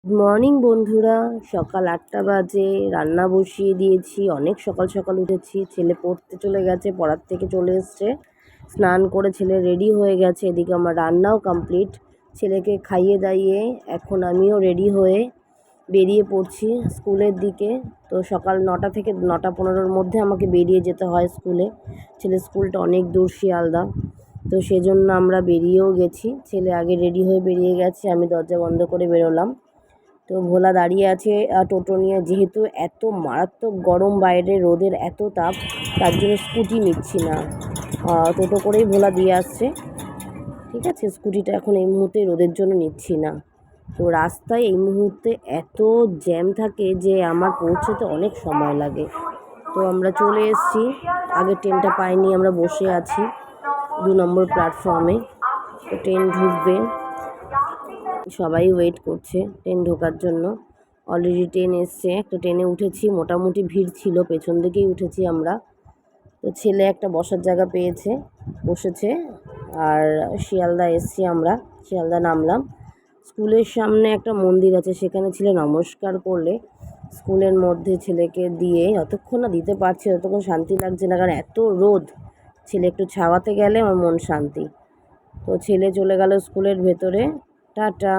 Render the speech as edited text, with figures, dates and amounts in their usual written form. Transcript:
Morning বন্ধুরা, সকাল ৮টা বাজে। রান্না বসিয়ে দিয়েছি। অনেক সকাল সকাল উঠেছি। ছেলে পড়তে চলে গেছে, পড়ার থেকে চলে এসছে, স্নান করে ছেলে রেডি হয়ে গেছে। এদিকে আমার রান্নাও কমপ্লিট। ছেলেকে খাইয়ে দাইয়ে এখন আমিও রেডি হয়ে বেরিয়ে পড়ছি স্কুলের দিকে। তো সকাল 9টা থেকে 9টা 15-র মধ্যে আমাকে বেরিয়ে যেতে হয় স্কুলে। ছেলের স্কুলটা অনেক দূর, শিয়ালদা। তো সেজন্য আমরা বেরিয়েও গেছি। ছেলে আগে রেডি হয়ে বেরিয়ে গেছে, আমি দরজা বন্ধ করে বেরোলাম। তো ভোলা দাঁড়িয়ে আছে টোটো নিয়ে। যেহেতু এত মারাত্মক গরম, বাইরে রোদের এত তাপ, তার জন্য স্কুটি নিচ্ছি না, টোটো করেই ভোলা দিয়ে আসছে। ঠিক আছে, স্কুটিটা এখন এই মুহূর্তে রোদের জন্য নিচ্ছি না। তো রাস্তায় এই মুহূর্তে এত জ্যাম থাকে যে আমার পৌঁছতে অনেক সময় লাগে। তো আমরা চলে এসেছি, আগে ট্রেনটা পাইনি, আমরা বসে আছি 2 নম্বর প্ল্যাটফর্মে। তো ট্রেন ঢুকবে, সবাই ওয়েট করছে ট্রেন ঢোকার জন্য। অলরেডি ট্রেন এসছে, একটা ট্রেনে উঠেছি, মোটামুটি ভিড় ছিল, পেছন দিকেই উঠেছি আমরা। তো ছেলে একটা বসার জায়গা পেয়েছে, বসেছে। আর শিয়ালদা এসছি আমরা, শিয়ালদা নামলাম। স্কুলের সামনে একটা মন্দির আছে, সেখানে ছেলে নমস্কার করলে স্কুলের মধ্যে ছেলেকে দিয়ে যতক্ষণ না দিতে পারছি ততক্ষণ শান্তি লাগছে না, কারণ এত রোদ। ছেলে একটু ছাওয়াতে গেলে আমার মন শান্তি। তো ছেলে চলে গেল স্কুলের ভেতরে। টাটা।